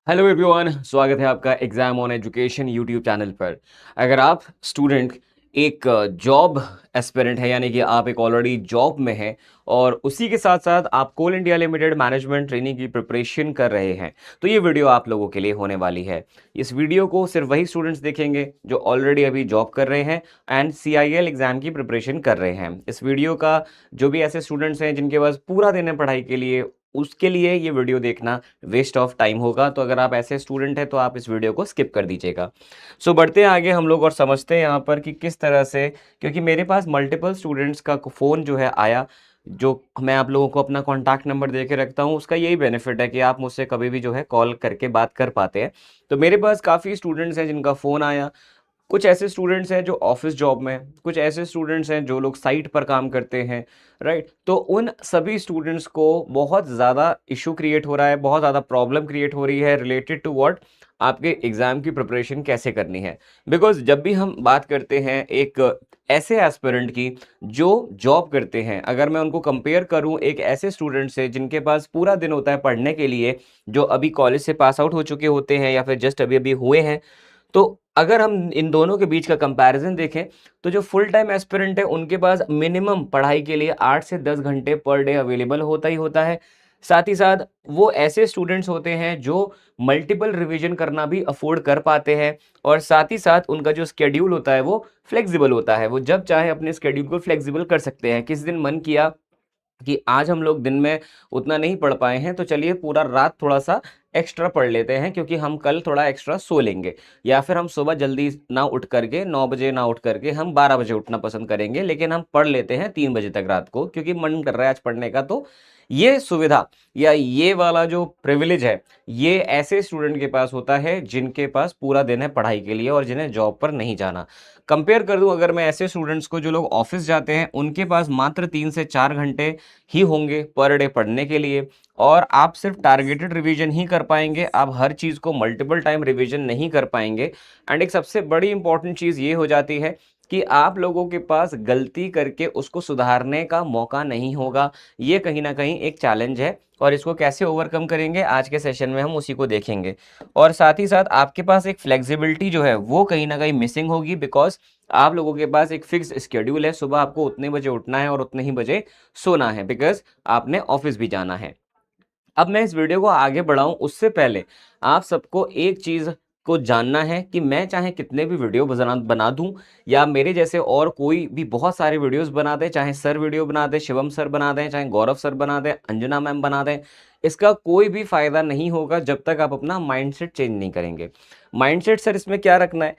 Hello everyone, स्वागत है आपका exam on education YouTube channel पर। अगर आप स्टूडेंट एक जॉब एस्पिरेंट है, यानी कि आप एक ऑलरेडी जॉब में हैं और उसी के साथ साथ आप कोल इंडिया लिमिटेड मैनेजमेंट ट्रेनिंग की प्रिपरेशन कर रहे हैं, तो ये वीडियो आप लोगों के लिए होने वाली है। इस वीडियो को सिर्फ वही स्टूडेंट्स देखेंगे जो ऑलरेडी अभी जॉब कर रहे हैं एंड CIL एग्जाम की प्रिपरेशन कर रहे हैं। इस वीडियो का जो भी ऐसे स्टूडेंट्स हैं जिनके पास पूरा दिन है पढ़ाई के लिए, उसके लिए ये वीडियो देखना वेस्ट ऑफ टाइम होगा। तो अगर आप ऐसे स्टूडेंट हैं तो आप इस वीडियो को स्किप कर दीजिएगा। सो बढ़ते हैं आगे हम लोग और समझते हैं यहाँ पर कि किस तरह से, क्योंकि मेरे पास मल्टीपल स्टूडेंट्स का फ़ोन जो है आया, जो मैं आप लोगों को अपना कॉन्टैक्ट नंबर दे के रखता हूँ। उसका यही बेनिफिट है कि आप मुझसे कभी भी जो है कॉल करके बात कर पाते हैं। तो मेरे पास काफ़ी स्टूडेंट्स हैं जिनका फ़ोन आया। कुछ ऐसे स्टूडेंट्स हैं जो ऑफिस जॉब में हैं, कुछ ऐसे स्टूडेंट्स हैं जो लोग साइट पर काम करते हैं, राइट? तो उन सभी स्टूडेंट्स को बहुत ज़्यादा इशू क्रिएट हो रहा है, बहुत ज़्यादा प्रॉब्लम क्रिएट हो रही है रिलेटेड टू व्हाट, आपके एग्ज़ाम की प्रिपरेशन कैसे करनी है। बिकॉज़ जब भी हम बात करते हैं एक ऐसे एस्पिरेंट की जो जॉब करते हैं, अगर मैं उनको कंपेयर करूँ एक ऐसे स्टूडेंट से जिनके पास पूरा दिन होता है पढ़ने के लिए, जो अभी कॉलेज से पास आउट हो चुके होते हैं या फिर जस्ट अभी-अभी हुए हैं, तो अगर हम इन दोनों के बीच का कंपैरिज़न देखें, तो जो फुल टाइम एस्पिरेंट है, उनके पास मिनिमम पढ़ाई के लिए 8 से 10 घंटे पर डे अवेलेबल होता ही होता है। साथ ही साथ वो ऐसे स्टूडेंट्स होते हैं जो मल्टीपल रिवीजन करना भी अफ़ोर्ड कर पाते हैं, और साथ ही साथ उनका जो शेड्यूल होता है वो फ्लेक्सिबल होता है। वो जब चाहे अपने शेड्यूल को फ्लेक्सिबल कर सकते हैं। किसी दिन मन किया कि आज हम लोग दिन में उतना नहीं पढ़ पाए हैं, तो चलिए पूरा रात थोड़ा-सा एक्स्ट्रा पढ़ लेते हैं, क्योंकि हम कल थोड़ा एक्स्ट्रा सो लेंगे। या फिर हम सुबह जल्दी ना उठ करके 9 बजे ना उठ करके हम 12 बजे उठना पसंद करेंगे, लेकिन हम पढ़ लेते हैं 3 बजे तक रात को, क्योंकि मन कर रहा है आज पढ़ने का। तो ये सुविधा या ये वाला जो प्रिविलेज है, ये ऐसे स्टूडेंट के पास होता है जिनके पास पूरा दिन है पढ़ाई के लिए और जिन्हें जॉब पर नहीं जाना। कंपेयर कर दूँ अगर मैं ऐसे स्टूडेंट्स को जो लोग ऑफ़िस जाते हैं, उनके पास मात्र 3 से 4 घंटे ही होंगे पर डे पढ़ने के लिए, और आप सिर्फ टारगेटेड रिवीजन ही कर पाएँगे, आप हर चीज़ को मल्टीपल टाइम रिवीजन नहीं कर पाएँगे। एंड एक सबसे बड़ी इंपॉर्टेंट चीज़ ये हो जाती है कि आप लोगों के पास गलती करके उसको सुधारने का मौका नहीं होगा। ये कहीं न कहीं एक चैलेंज है, और इसको कैसे ओवरकम करेंगे आज के सेशन में हम उसी को देखेंगे। और साथ ही साथ आपके पास एक फ्लेक्सिबिलिटी जो है वो कहीं न कहीं मिसिंग होगी, बिकॉज़ आप लोगों के पास एक फिक्स्ड शेड्यूल है, सुबह आपको उतने बजे उठना है और उतने ही बजे सोना है, बिकॉज़ आपने ऑफ़िस भी जाना है। अब मैं इस वीडियो को आगे बढ़ाऊँ उससे पहले आप सबको एक चीज़ को जानना है कि मैं चाहे कितने भी वीडियो बना बना दूँ, या मेरे जैसे और कोई भी बहुत सारे वीडियोज़ बना दे, चाहे सर वीडियो बना दें, शिवम सर बना दें, चाहे गौरव सर बना दें, अंजना मैम बना दें, इसका कोई भी फ़ायदा नहीं होगा जब तक आप अपना माइंडसेट चेंज नहीं करेंगे। माइंडसेट सर इसमें क्या रखना है?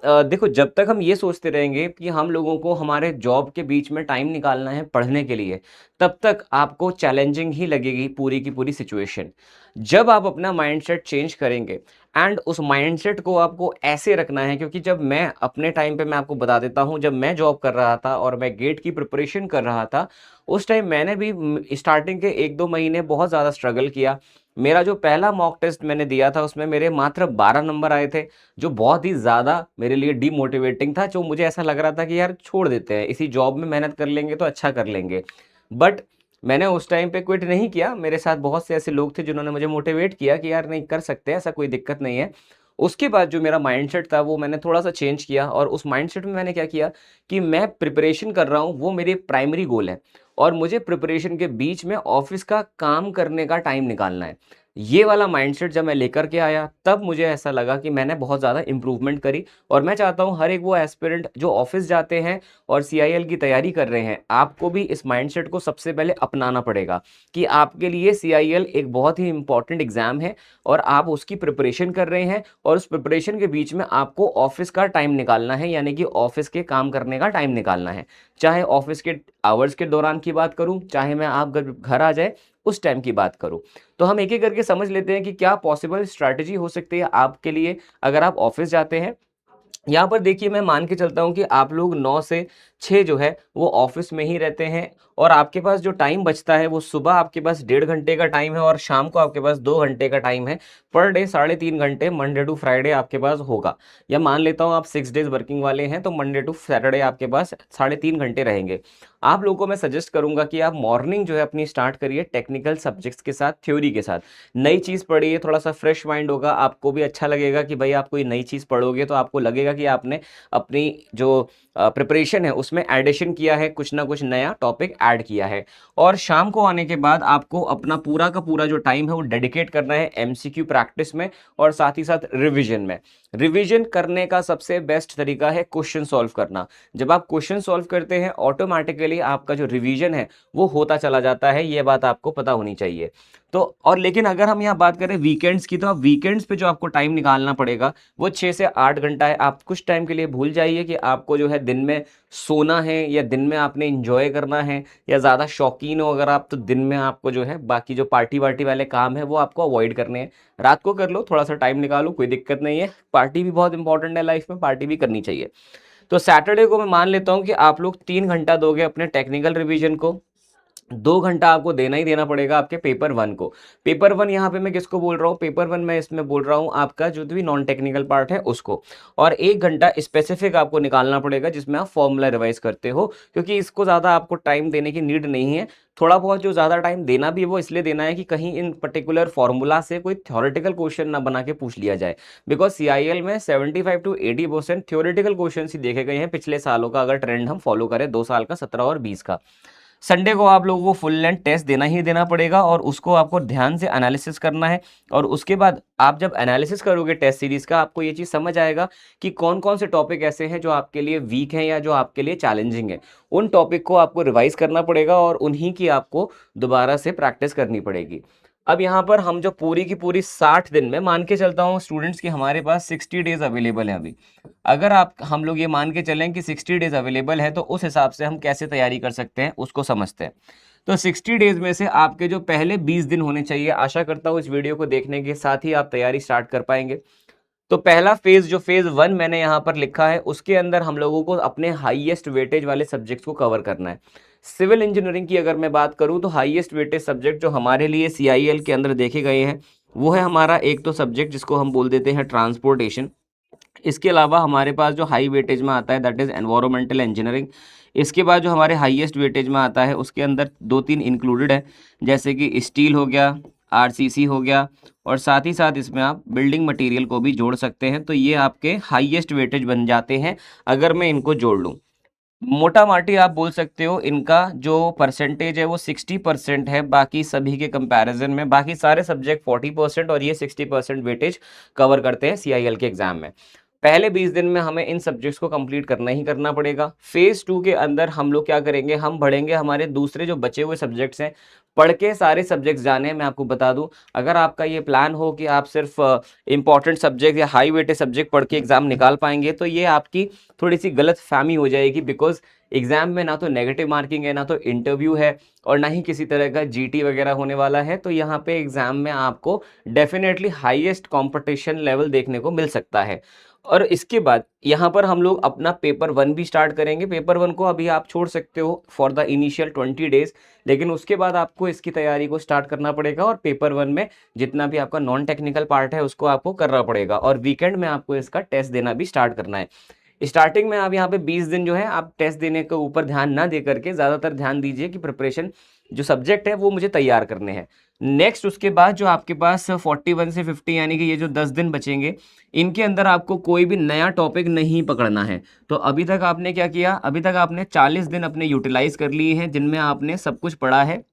देखो, जब तक हम ये सोचते रहेंगे कि हम लोगों को हमारे जॉब के बीच में टाइम निकालना है पढ़ने के लिए, तब तक आपको चैलेंजिंग ही लगेगी पूरी की पूरी सिचुएशन। जब आप अपना माइंडसेट चेंज करेंगे, एंड उस माइंडसेट को आपको ऐसे रखना है, क्योंकि जब मैं अपने टाइम पे मैं आपको बता देता हूँ, जब मैं जॉब कर रहा था और मैं गेट की प्रिपरेशन कर रहा था, उस टाइम मैंने भी स्टार्टिंग के 1-2 महीने बहुत ज़्यादा स्ट्रगल किया। मेरा जो पहला मॉक टेस्ट मैंने दिया था उसमें मेरे मात्र 12 नंबर आए थे, जो बहुत ही ज़्यादा मेरे लिए डीमोटिवेटिंग था, जो मुझे ऐसा लग रहा था कि यार छोड़ देते हैं, इसी जॉब में मेहनत कर लेंगे तो अच्छा कर लेंगे। बट मैंने उस टाइम पे क्विट नहीं किया, मेरे साथ बहुत से ऐसे लोग थे जिन्होंने मुझे मोटिवेट किया कि यार नहीं, कर सकते हैं, ऐसा कोई दिक्कत नहीं है। उसके बाद जो मेरा माइंडसेट था वो मैंने थोड़ा-सा चेंज किया, और उस माइंडसेट में मैंने क्या किया कि मैं प्रिपरेशन कर रहा हूँ, वो मेरी प्राइमरी गोल है, और मुझे प्रिपरेशन के बीच में ऑफ़िस का काम करने का टाइम निकालना है। ये वाला माइंडसेट जब मैं लेकर के आया, तब मुझे ऐसा लगा कि मैंने बहुत ज़्यादा इम्प्रूवमेंट करी, और मैं चाहता हूँ हर एक वो एस्पिरेंट जो ऑफ़िस जाते हैं और CIL की तैयारी कर रहे हैं, आपको भी इस माइंडसेट को सबसे पहले अपनाना पड़ेगा कि आपके लिए CIL एक बहुत ही इम्पोर्टेंट एग्ज़ाम है, और आप उसकी प्रिपरेशन कर रहे हैं, और उस प्रिपरेशन के बीच में आपको ऑफ़िस का टाइम निकालना है, यानी कि ऑफ़िस के काम करने का टाइम निकालना है। चाहे ऑफ़िस के आवर्स के दौरान की बात करूँ, चाहे मैं आप घर आ जाए उस टाइम की बात करूँ। तो हम एक-एक करके समझ लेते हैं कि क्या पॉसिबल स्ट्रैटेजी हो सकती है आपके लिए अगर आप ऑफ़िस जाते हैं। यहाँ पर देखिए मैं मान के चलता हूँ कि आप लोग 9 से 6 जो है वो ऑफिस में ही रहते हैं और आपके पास जो टाइम बचता है वो सुबह आपके पास 1.5 घंटे का टाइम है और शाम को आपके पास 2 घंटे का टाइम है। पर डे 3.5 घंटे मंडे टू फ्राइडे आपके पास होगा। या मान लेता हूँ आप 6 डेज वर्किंग वाले हैं तो मंडे टू सैटरडे आपके पास 3.5 घंटे रहेंगे। आप लोगों को मैं सजेस्ट करूंगा कि आप मॉर्निंग जो है अपनी स्टार्ट करिए टेक्निकल सब्जेक्ट्स के साथ, थ्योरी के साथ। नई चीज़ पढ़िए, थोड़ा सा फ्रेश माइंड होगा, आपको भी अच्छा लगेगा कि भाई आप कोई नई चीज़ पढ़ोगे तो आपको लगेगा कि आपने अपनी जो प्रिपरेशन है उसमें एडिशन किया है, कुछ ना कुछ नया टॉपिक ऐड किया है। और शाम को आने के बाद आपको अपना पूरा का पूरा जो टाइम है वो डेडिकेट करना है एमसीक्यू प्रैक्टिस में और साथ ही साथ रिवीजन में। रिवीजन करने का सबसे बेस्ट तरीका है क्वेश्चन सॉल्व करना। जब आप क्वेश्चन सॉल्व करते हैं ऑटोमेटिकली आपका जो रिवीजन है वो होता चला जाता है, ये बात आपको पता होनी चाहिए। तो और लेकिन अगर हम यहाँ बात करें वीकेंड्स की, तो आप वीकेंड्स पे जो आपको टाइम निकालना पड़ेगा वो 6 से 8 घंटा है। आप कुछ टाइम के लिए भूल जाइए कि आपको जो है दिन में सोना है या दिन में आपने एंजॉय करना है, या ज़्यादा शौकीन हो अगर आप तो दिन में आपको जो है बाकी जो पार्टी वार्टी वाले काम है वो आपको अवॉइड करने हैं। रात को कर लो, थोड़ा सा टाइम निकालो, कोई दिक्कत नहीं है। पार्टी भी बहुत इंपॉर्टेंट है लाइफ में, पार्टी भी करनी चाहिए। तो सैटरडे को मैं मान लेता हूँ कि आप लोग 3 घंटा दोगे अपने टेक्निकल रिवीजन को, 2 घंटा आपको देना ही देना पड़ेगा आपके पेपर वन को। पेपर वन यहाँ पे मैं किसको बोल रहा हूँ, पेपर वन मैं इसमें बोल रहा हूँ आपका जो भी नॉन टेक्निकल पार्ट है उसको। और 1 घंटा स्पेसिफिक आपको निकालना पड़ेगा जिसमें आप फॉर्मूला रिवाइज करते हो, क्योंकि इसको ज़्यादा आपको टाइम देने की नीड नहीं है। थोड़ा बहुत जो ज़्यादा टाइम देना भी है वो इसलिए देना है कि कहीं इन पर्टिकुलर फॉर्मूला से कोई थ्योरेटिकल क्वेश्चन ना बना के पूछ लिया जाए। बिकॉज सीआईएल में 75 to 80% थ्योरेटिकल क्वेश्चन ही देखे गए हैं पिछले सालों का, अगर ट्रेंड हम फॉलो करें 2 साल का, 17 और 20 का। संडे को आप लोगों को फुल लेंथ टेस्ट देना ही देना पड़ेगा और उसको आपको ध्यान से एनालिसिस करना है। और उसके बाद आप जब एनालिसिस करोगे टेस्ट सीरीज का, आपको ये चीज़ समझ आएगा कि कौन कौन से टॉपिक ऐसे हैं जो आपके लिए वीक हैं या जो आपके लिए चैलेंजिंग है। उन टॉपिक को आपको रिवाइज करना पड़ेगा और उन्हीं की आपको दोबारा से प्रैक्टिस करनी पड़ेगी। अब यहाँ पर हम जो पूरी की पूरी 60 दिन में मान के चलता हूँ स्टूडेंट्स की हमारे पास 60 डेज अवेलेबल हैं अभी। अगर आप हम लोग ये मान के चलें कि 60 डेज अवेलेबल है तो उस हिसाब से हम कैसे तैयारी कर सकते हैं उसको समझते हैं। तो 60 डेज में से आपके जो पहले 20 दिन होने चाहिए, आशा करता हूँ इस वीडियो को देखने के साथ ही आप तैयारी स्टार्ट कर पाएंगे। तो पहला फेज जो फेज वन मैंने यहाँ पर लिखा है उसके अंदर हम लोगों को अपने हाईएस्ट वेटेज वाले सब्जेक्ट्स को कवर करना है। सिविल इंजीनियरिंग की अगर मैं बात करूँ तो हाईएस्ट वेटेज सब्जेक्ट जो हमारे लिए सीआईएल के अंदर देखे गए हैं वो है हमारा एक तो सब्जेक्ट जिसको हम बोल देते हैं ट्रांसपोर्टेशन। इसके अलावा हमारे पास जो हाई वेटेज में आता है दैट इज़ एनवायरमेंटल इंजीनियरिंग। इसके बाद जो हमारे हाईएस्ट वेटेज में आता है उसके अंदर 2-3 इंक्लूडेड है, जैसे कि स्टील हो गया, आरसीसी हो गया, और साथ ही साथ इसमें आप बिल्डिंग मटेरियल को भी जोड़ सकते हैं। तो ये आपके हाईएस्ट वेटेज बन जाते हैं अगर मैं इनको जोड़ लूँ। मोटा-माटी आप बोल सकते हो इनका जो परसेंटेज है वो 60% है बाकी सभी के कंपैरिज़न में। बाकी सारे सब्जेक्ट 40% और ये 60% वेटेज कवर करते हैं सीआईएल के एग्ज़ाम में। पहले 20 दिन में हमें इन सब्जेक्ट्स को कंप्लीट करना ही करना पड़ेगा। फेज़ 2 के अंदर हम लोग क्या करेंगे, हम बढ़ेंगे हमारे दूसरे जो बचे हुए सब्जेक्ट्स हैं, पढ़ के सारे सब्जेक्ट्स जाने हैं। मैं आपको बता दूँ, अगर आपका ये प्लान हो कि आप सिर्फ़ इम्पोर्टेंट सब्जेक्ट या हाई वेटेज सब्जेक्ट पढ़ के एग्ज़ाम निकाल पाएँगे, तो ये आपकी थोड़ी-सी गलतफ़हमी हो जाएगी। बिकॉज़ एग्ज़ाम में ना तो नेगेटिव मार्किंग है, ना तो इंटरव्यू है और ना ही किसी तरह का जीटी वगैरह होने वाला है। तो यहाँ पे एग्ज़ाम में आपको डेफ़िनेटली हाईएस्ट कॉम्पिटिशन लेवल देखने को मिल सकता है। और इसके बाद यहाँ पर हम लोग अपना पेपर 1 भी स्टार्ट करेंगे। पेपर 1 को अभी आप छोड़ सकते हो फॉर द इनिशियल 20 डेज़, लेकिन उसके बाद आपको इसकी तैयारी को स्टार्ट करना पड़ेगा और पेपर 1 में जितना भी आपका नॉन टेक्निकल पार्ट है उसको आपको करना पड़ेगा और वीकेंड में आपको इसका टेस्ट देना भी स्टार्ट करना है। स्टार्टिंग में आप यहाँ पे 20 दिन जो है आप टेस्ट देने के ऊपर ध्यान ना दे करके ज़्यादातर ध्यान दीजिए कि प्रिपरेशन जो सब्जेक्ट है वो मुझे तैयार करने हैं। नेक्स्ट उसके बाद जो आपके पास 41 से 50 यानी कि ये जो 10 दिन बचेंगे, इनके अंदर आपको कोई भी नया टॉपिक नहीं पकड़ना है। तो अभी तक आपने क्या किया, अभी तक आपने 40 दिन अपने यूटिलाइज़ कर लिए हैं जिनमें आपने सब कुछ पढ़ा है।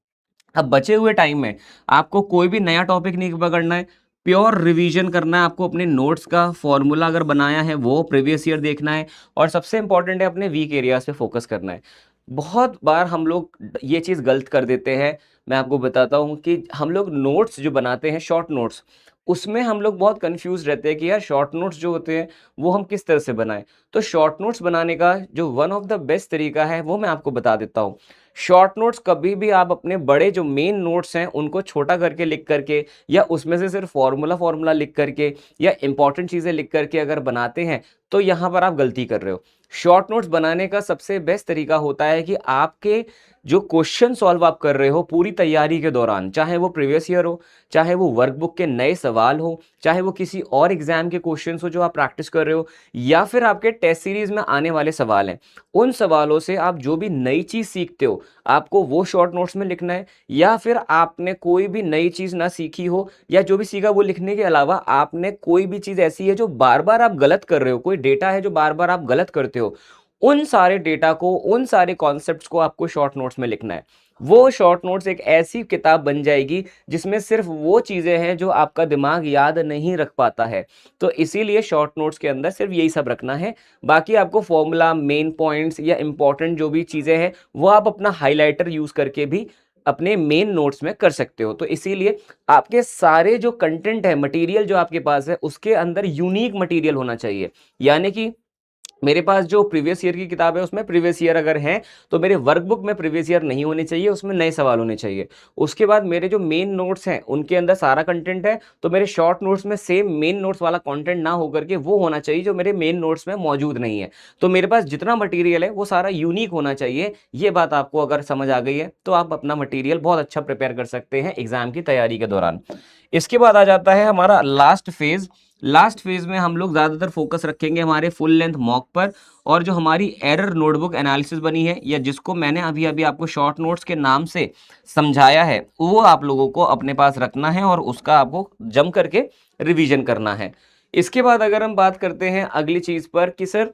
अब बचे हुए टाइम में आपको कोई भी नया टॉपिक नहीं पकड़ना है, प्योर रिवीजन करना है आपको। अपने नोट्स का फॉर्मूला अगर बनाया है वो प्रीवियस ईयर देखना है और सबसे इंपॉर्टेंट है अपने वीक एरियाज पे फोकस करना है। बहुत बार हम लोग ये चीज़ गलत कर देते हैं। मैं आपको बताता हूँ कि हम लोग नोट्स जो बनाते हैं शॉर्ट नोट्स, उसमें हम लोग बहुत कंफ्यूज रहते हैं कि यार शॉर्ट नोट्स जो होते हैं वो हम किस तरह से बनाएं। तो शॉर्ट नोट्स बनाने का जो वन ऑफ द बेस्ट तरीका है वो मैं आपको बता देता हूँ। शॉर्ट नोट्स कभी भी आप अपने बड़े जो मेन नोट्स हैं उनको छोटा करके लिख करके या उसमें से सिर्फ फॉर्मूला फॉर्मूला लिख करके या इंपॉर्टेंट चीज़ें लिख करके अगर बनाते हैं तो यहाँ पर आप गलती कर रहे हो। शॉर्ट नोट्स बनाने का सबसे बेस्ट तरीका होता है कि आपके जो क्वेश्चन सॉल्व आप कर रहे हो पूरी तैयारी के दौरान, चाहे वो प्रीवियस ईयर हो, चाहे वो वर्कबुक के नए सवाल हो, चाहे वो किसी और एग्जाम के क्वेश्चंस हो जो आप प्रैक्टिस कर रहे हो, या फिर आपके टेस्ट सीरीज में आने वाले सवाल हैं, उन सवालों से आप जो भी नई चीज़ सीखते हो आपको वो शॉर्ट नोट्स में लिखना है। या फिर आपने कोई भी नई चीज़ ना सीखी हो या जो भी सीखा वो लिखने के अलावा आपने कोई भी चीज़ ऐसी है जो बार बार आप गलत कर रहे हो, कोई डेटा है जो बार बार आप गलत करते हो, उन सारे डेटा को, उन सारे कॉन्सेप्ट्स को आपको शॉर्ट नोट्स में लिखना है। वो शॉर्ट नोट्स एक ऐसी किताब बन जाएगी जिसमें सिर्फ वो चीज़ें हैं जो आपका दिमाग याद नहीं रख पाता है। तो इसीलिए शॉर्ट नोट्स के अंदर सिर्फ यही सब रखना है। बाकी आपको फॉर्मूला, मेन पॉइंट्स या इंपॉर्टेंट जो भी चीज़ें हैं वो आप अपना हाइलाइटर यूज़ करके भी अपने मेन नोट्स में कर सकते हो। तो इसीलिए आपके सारे जो कंटेंट है, मटेरियल जो आपके पास है, उसके अंदर यूनिक मटेरियल होना चाहिए। यानी कि मेरे पास जो प्रीवियस ईयर की किताब है उसमें प्रीवियस ईयर अगर है तो मेरे वर्कबुक में प्रीवियस ईयर नहीं होने चाहिए, उसमें नए सवाल होने चाहिए। उसके बाद मेरे जो मेन नोट्स हैं उनके अंदर सारा कंटेंट है, तो मेरे शॉर्ट नोट्स में सेम मेन नोट्स वाला कंटेंट ना होकर के वो होना चाहिए जो मेरे मेन नोट्स में मौजूद नहीं है। तो मेरे पास जितना मटेरियल है वो सारा यूनिक होना चाहिए। ये बात आपको अगर समझ आ गई है तो आप अपना मटेरियल बहुत अच्छा प्रिपेयर कर सकते हैं एग्जाम की तैयारी के दौरान। इसके बाद आ जाता है हमारा लास्ट फेज। लास्ट फेज में हम लोग ज़्यादातर फोकस रखेंगे हमारे फुल लेंथ मॉक पर, और जो हमारी एरर नोटबुक एनालिसिस बनी है या जिसको मैंने अभी अभी आपको शॉर्ट नोट्स के नाम से समझाया है वो आप लोगों को अपने पास रखना है और उसका आपको जम करके रिवीजन करना है। इसके बाद अगर हम बात करते हैं अगली चीज़ पर कि सर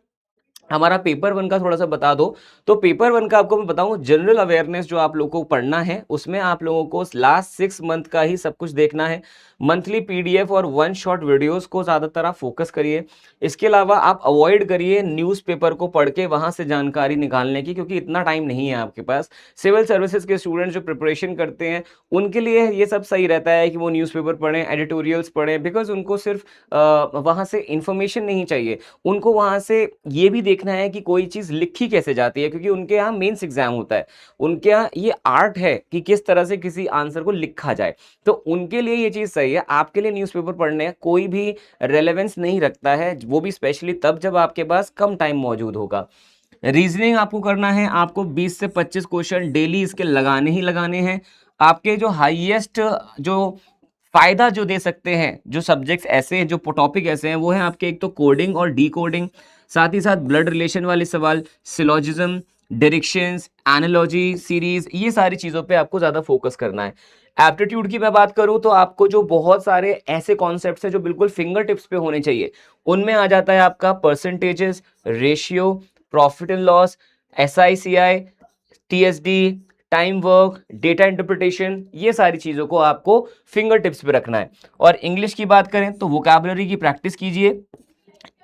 हमारा पेपर वन का थोड़ा सा बता दो, तो पेपर वन का आपको मैं बताऊं, जनरल अवेयरनेस जो आप लोगों को पढ़ना है उसमें आप लोगों को लास्ट 6 मंथ का ही सब कुछ देखना है। मंथली पीडीएफ और वन शॉट वीडियोस को ज़्यादातर आप फोकस करिए। इसके अलावा आप अवॉइड करिए न्यूज़पेपर को पढ़ के वहां से जानकारी निकालने की, क्योंकि इतना टाइम नहीं है आपके पास। सिविल सर्विसेज के स्टूडेंट जो प्रिपरेशन करते हैं उनके लिए ये सब सही रहता है कि वो न्यूज़पेपर पढ़ें, एडिटोरियल्स पढ़ें, बिकॉज उनको सिर्फ वहाँ से इंफॉर्मेशन नहीं चाहिए, उनको वहाँ से ये भी देखना है कि कोई चीज़ लिखी कैसे जाती है, क्योंकि उनके यहाँ मेंस एग्जाम होता है। उनके यहाँ ये आर्ट है कि किस तरह से किसी आंसर को लिखा जाए। तो उनके लिए ये चीज़ सही है। आपके लिए न्यूज़पेपर पढ़ने का कोई भी रेलेवेंस नहीं रखता है, वो भी स्पेशली तब जब आपके पास कम टाइम मौजूद होगा। रीजनिंग आपको करना है, आपको 20 से 25 क्वेश्चन डेली इसके लगाने ही लगाने हैं। आपके जो हाईएस्ट जो फ़ायदा जो दे सकते हैं, जो सब्जेक्ट्स ऐसे हैं, जो टॉपिक ऐसे हैं, वो हैं आपके एक तो कोडिंग और डिकोडिंग, साथ ही साथ ब्लड रिलेशन वाले सवाल, सिलोजिज्म, डायरेक्शंस, एनालॉजी सीरीज, ये सारी चीज़ों पे आपको ज़्यादा फोकस करना है। एप्टीट्यूड की मैं बात करूँ तो आपको जो बहुत सारे ऐसे कॉन्सेप्ट्स हैं जो बिल्कुल फिंगर टिप्स पे होने चाहिए, उनमें आ जाता है आपका percentages, ratio, profit and loss, SI CI, TSD, time work, data interpretation, ये सारी चीज़ों को आपको फिंगर टिप्स पे रखना है। और इंग्लिश की बात करें तो वोकैबुलरी की प्रैक्टिस कीजिए,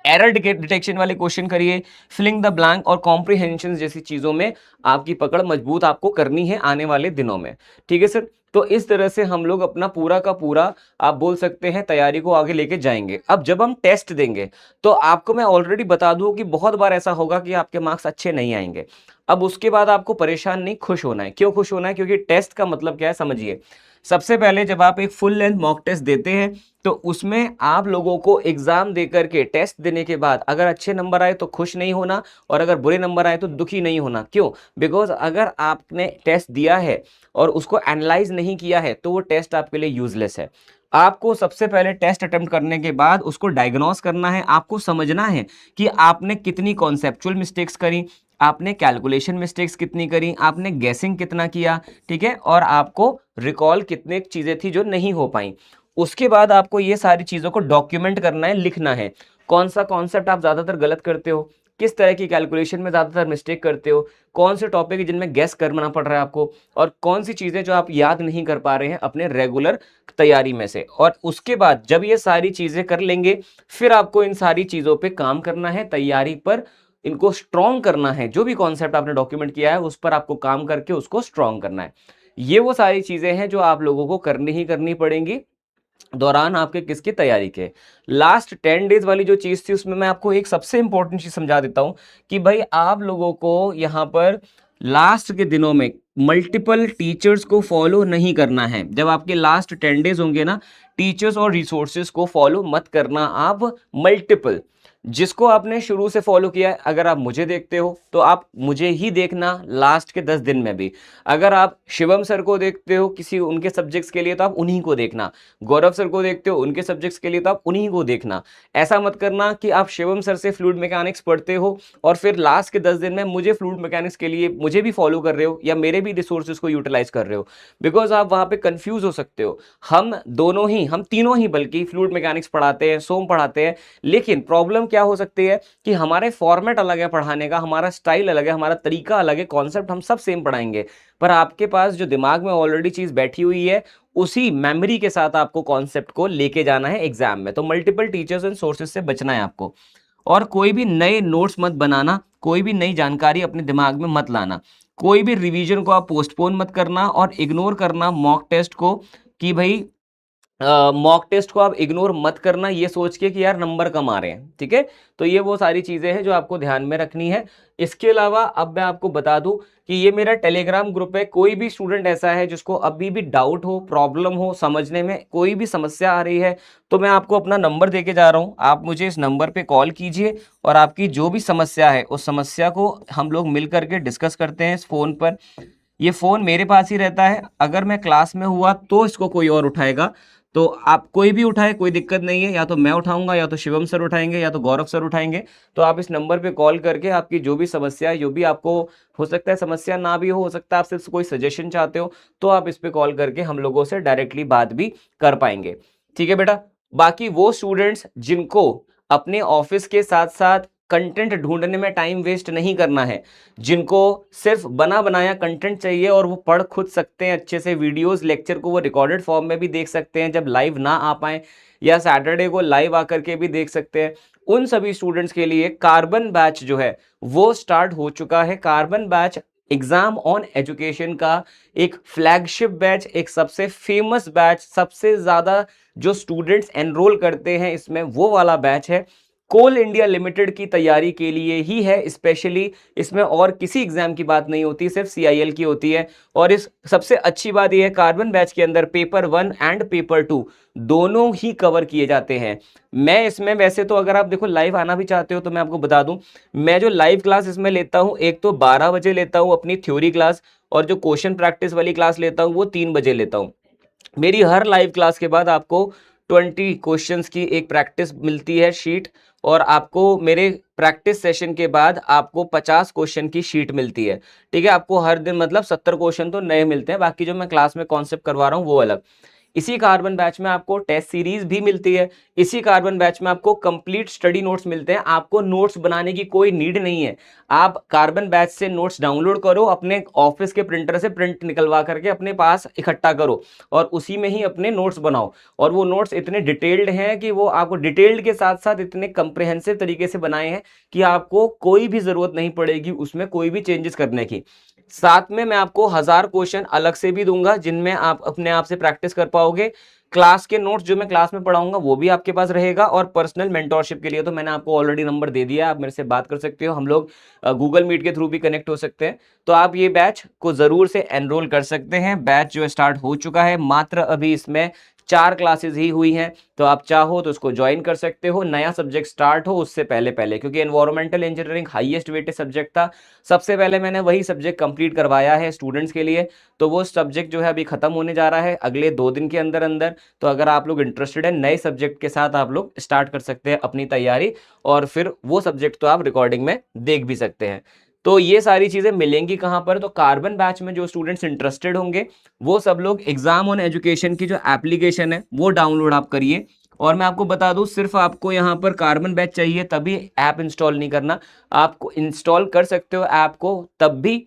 एरर डिटेक्शन वाले क्वेश्चन करिए, फिलिंग द ब्लैंक और कॉम्प्रिहेंशन जैसी चीज़ों में आपकी पकड़ मजबूत आपको करनी है आने वाले दिनों में। ठीक है सर? तो इस तरह से हम लोग अपना पूरा का पूरा, आप बोल सकते हैं, तैयारी को आगे लेके जाएंगे। अब जब हम टेस्ट देंगे तो आपको मैं ऑलरेडी बता दूं कि बहुत बार ऐसा होगा कि आपके मार्क्स अच्छे नहीं आएंगे। अब उसके बाद आपको परेशान नहीं, खुश होना है। क्यों खुश होना है? क्योंकि टेस्ट का मतलब क्या है समझिए। सबसे पहले जब आप एक फुल लेंथ मॉक टेस्ट देते हैं तो उसमें आप लोगों को एग्जाम दे करके, टेस्ट देने के बाद अगर अच्छे नंबर आए तो खुश नहीं होना, और अगर बुरे नंबर आए तो दुखी नहीं होना। क्यों? बिकॉज अगर आपने टेस्ट दिया है और उसको एनालाइज नहीं किया है तो वो टेस्ट आपके लिए यूजलेस है। आपको सबसे पहले टेस्ट अटेम्प्ट करने के बाद उसको डायग्नोस करना है, आपको समझना है कि आपने कितनी कॉन्सेप्चुअल मिस्टेक्स करी, आपने कैलकुलेशन मिस्टेक्स कितनी करी, आपने गैसिंग कितना किया, ठीक है, और आपको रिकॉल कितने चीज़ें थी जो नहीं हो पाई। उसके बाद आपको ये सारी चीज़ों को डॉक्यूमेंट करना है, लिखना है। कौन सा कॉन्सेप्ट आप ज़्यादातर गलत करते हो, किस तरह की कैलकुलेशन में ज़्यादातर मिस्टेक करते हो, कौन से टॉपिक है जिनमें गैस करना पड़ रहा है आपको, और कौन सी चीज़ें जो आप याद नहीं कर पा रहे हैं अपने रेगुलर तैयारी में से। और उसके बाद जब ये सारी चीज़ें कर लेंगे फिर आपको इन सारी चीज़ों पे काम करना है, तैयारी पर इनको स्ट्रॉन्ग करना है। जो भी कॉन्सेप्ट आपने डॉक्यूमेंट किया है उस पर आपको काम करके उसको स्ट्रॉन्ग करना है। ये वो सारी चीज़ें हैं जो आप लोगों को करनी ही करनी पड़ेंगी दौरान आपके किसकी तैयारी के। लास्ट 10 डेज वाली जो चीज़ थी उसमें मैं आपको एक सबसे इंपॉर्टेंट चीज़ समझा देता हूँ कि भाई आप लोगों को यहाँ पर लास्ट के दिनों में मल्टीपल टीचर्स को फॉलो नहीं करना है। जब आपके लास्ट 10 डेज होंगे ना, टीचर्स और रिसोर्सेज को फॉलो मत करना आप मल्टीपल। जिसको आपने शुरू से फॉलो किया है, अगर आप मुझे देखते हो तो आप मुझे ही देखना लास्ट के 10 दिन में भी। अगर आप शिवम सर को देखते हो किसी उनके सब्जेक्ट्स के लिए तो आप उन्हीं को देखना। गौरव सर को देखते हो उनके सब्जेक्ट्स के लिए तो आप उन्हीं को देखना। ऐसा मत करना कि आप शिवम सर से फ्लूइड मैकेनिक्स पढ़ते हो और फिर लास्ट के 10 दिन में मुझे फ्लूइड मैकेनिक्स के लिए मुझे भी फॉलो कर रहे हो या मेरे भी रिसोर्सेज को यूटिलाइज कर रहे हो, बिकॉज आप वहां पे कंफ्यूज हो सकते हो। हम तीनों ही बल्कि फ्लूइड मैकेनिक्स पढ़ाते हैं, सोम पढ़ाते हैं, लेकिन प्रॉब्लम क्या हो सकती है कि हमारे फॉर्मेट अलग है पढ़ाने का, हमारा स्टाइल अलग है, हमारा तरीका अलग है, कॉन्सेप्ट हम सब सेम पढ़ाएंगे, पर आपके पास जो दिमाग में ऑलरेडी चीज बैठी हुई है उसी मेमोरी के साथ आपको कॉन्सेप्ट को लेके जाना है एग्जाम में। तो मल्टीपल टीचर्स एंड सोर्सेज से बचना है आपको। और कोई भी नए नोट्स मत बनाना, कोई भी नई जानकारी अपने दिमाग में मत लाना, कोई भी रिवीजन को आप पोस्टपोन मत करना और इग्नोर करना मॉक टेस्ट को, कि भाई मॉक टेस्ट को आप इग्नोर मत करना ये सोच के कि यार नंबर कम आ रहे हैं, ठीक है। तो ये वो सारी चीजें हैं जो आपको ध्यान में रखनी है। इसके अलावा अब मैं आपको बता दूं कि ये मेरा टेलीग्राम ग्रुप है। कोई भी स्टूडेंट ऐसा है जिसको अभी भी डाउट हो, प्रॉब्लम हो, समझने में कोई भी समस्या आ रही है, तो मैं आपको अपना नंबर देके जा रहा हूँ। आप मुझे इस नंबर पे कॉल कीजिए और आपकी जो भी समस्या है उस समस्या को हम लोग मिल करके डिस्कस करते हैं इस फोन पर। ये फोन मेरे पास ही रहता है, अगर मैं क्लास में हुआ तो इसको कोई और उठाएगा। तो आप कोई भी उठाए, कोई दिक्कत नहीं है, या तो मैं उठाऊंगा, या तो शिवम सर उठाएंगे, या तो गौरव सर उठाएंगे। तो आप इस नंबर पे कॉल करके आपकी जो भी समस्या है, जो भी आपको हो सकता है समस्या ना भी हो सकता है आप सिर्फ कोई सजेशन चाहते हो, तो आप इस पे कॉल करके हम लोगों से डायरेक्टली बात भी कर पाएंगे। ठीक है बेटा। बाकी वो स्टूडेंट्स जिनको अपने ऑफिस के साथ साथ कंटेंट ढूंढने में टाइम वेस्ट नहीं करना है, जिनको सिर्फ बना बनाया कंटेंट चाहिए और वो पढ़ खुद सकते हैं अच्छे से, वीडियोस लेक्चर को वो रिकॉर्डेड फॉर्म में भी देख सकते हैं जब लाइव ना आ पाए, या सैटरडे को लाइव आकर के भी देख सकते हैं, उन सभी स्टूडेंट्स के लिए कार्बन बैच जो है वो स्टार्ट हो चुका है। Carbon batch exam on education का एक फ्लैगशिप बैच, एक सबसे फेमस बैच, सबसे ज्यादा जो स्टूडेंट्स एनरोल करते हैं इसमें वो वाला बैच है। कोल इंडिया लिमिटेड की तैयारी के लिए ही है स्पेशली, इसमें और किसी एग्जाम की बात नहीं होती, सिर्फ सीआईएल की होती है। और इस सबसे अच्छी बात यह है कार्बन बैच के अंदर पेपर 1 एंड पेपर 2 दोनों ही कवर किए जाते हैं। मैं इसमें वैसे तो अगर आप देखो लाइव आना भी चाहते हो तो मैं आपको बता दूं, मैं जो लाइव क्लास इसमें लेता हूं एक तो 12 बजे लेता हूं अपनी थ्योरी क्लास, और जो क्वेश्चन प्रैक्टिस वाली क्लास लेता हूं वो 3 बजे लेता हूं। मेरी हर लाइव क्लास के बाद आपको 20 क्वेश्चंस की एक प्रैक्टिस मिलती है शीट, और आपको मेरे प्रैक्टिस सेशन के बाद आपको 50 क्वेश्चन की शीट मिलती है। ठीक है, आपको हर दिन मतलब 70 क्वेश्चन तो नए मिलते हैं, बाकी जो मैं क्लास में कॉन्सेप्ट करवा रहा हूँ वो अलग। इसी कार्बन बैच में आपको टेस्ट सीरीज भी मिलती है, इसी कार्बन बैच में आपको कंप्लीट स्टडी नोट्स मिलते हैं। आपको नोट्स बनाने की कोई नीड नहीं है, आप कार्बन बैच से नोट्स डाउनलोड करो, अपने ऑफिस के प्रिंटर से प्रिंट निकलवा करके अपने पास इकट्ठा करो और उसी में ही अपने नोट्स बनाओ। और वो नोट्स इतने डिटेल्ड हैं कि वो आपको डिटेल्ड के साथ साथ इतने कंप्रिहेंसिव तरीके से बनाए हैं कि आपको कोई भी जरूरत नहीं पड़ेगी उसमें कोई भी चेंजेस करने की। साथ में मैं आपको 1000 क्वेश्चन अलग से भी दूंगा जिनमें आप अपने आप से प्रैक्टिस कर पाओगे। क्लास के नोट्स जो मैं क्लास में पढ़ाऊंगा वो भी आपके पास रहेगा, और पर्सनल मेंटोरशिप के लिए तो मैंने आपको ऑलरेडी नंबर दे दिया, आप मेरे से बात कर सकते हो, हम लोग गूगल मीट के थ्रू भी कनेक्ट हो सकते हैं। तो आप ये बैच को जरूर से एनरोल कर सकते हैं। बैच जो स्टार्ट हो चुका है, मात्र अभी इसमें 4 क्लासेस ही हुई हैं, तो आप चाहो तो उसको ज्वाइन कर सकते हो नया सब्जेक्ट स्टार्ट हो उससे पहले पहले, क्योंकि environmental engineering highest weighted subject था, सबसे पहले मैंने वही सब्जेक्ट कंप्लीट करवाया है स्टूडेंट्स के लिए। तो वो सब्जेक्ट जो है अभी खत्म होने जा रहा है अगले 2 दिन के अंदर अंदर। तो अगर आप लोग इंटरेस्टेड है नए सब्जेक्ट के साथ आप लोग स्टार्ट कर सकते हैं अपनी तैयारी, और फिर वो सब्जेक्ट तो आप रिकॉर्डिंग में देख भी सकते हैं। तो ये सारी चीजें मिलेंगी कहां पर, तो कार्बन बैच में जो स्टूडेंट्स इंटरेस्टेड होंगे वो सब लोग एग्जाम ऑन एजुकेशन की जो एप्लीकेशन है वो डाउनलोड आप करिए। और मैं आपको बता दूं सिर्फ आपको यहाँ पर कार्बन बैच चाहिए तभी ऐप इंस्टॉल नहीं करना, आपको इंस्टॉल कर सकते हो ऐप को तब भी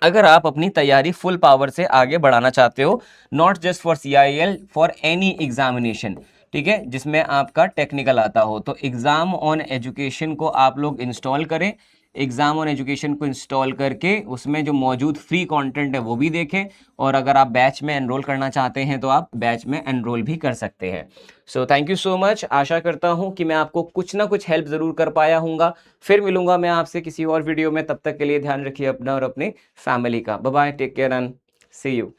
अगर आप अपनी तैयारी फुल पावर से आगे बढ़ाना चाहते हो, not just for CIL, for any examination, ठीक है, जिसमें आपका टेक्निकल आता हो। तो एग्जाम ऑन एजुकेशन को आप लोग इंस्टॉल करें, एग्ज़ाम ऑन एजुकेशन को इंस्टॉल करके उसमें जो मौजूद फ्री कंटेंट है वो भी देखें, और अगर आप बैच में एनरोल करना चाहते हैं तो आप बैच में एनरोल भी कर सकते हैं। So thank you so much. आशा करता हूँ कि मैं आपको कुछ ना कुछ हेल्प ज़रूर कर पाया हूँगा। फिर मिलूँगा मैं आपसे किसी और वीडियो में, तब तक के लिए ध्यान रखिए अपना और अपनी फैमिली का। Bye bye, take care and see you.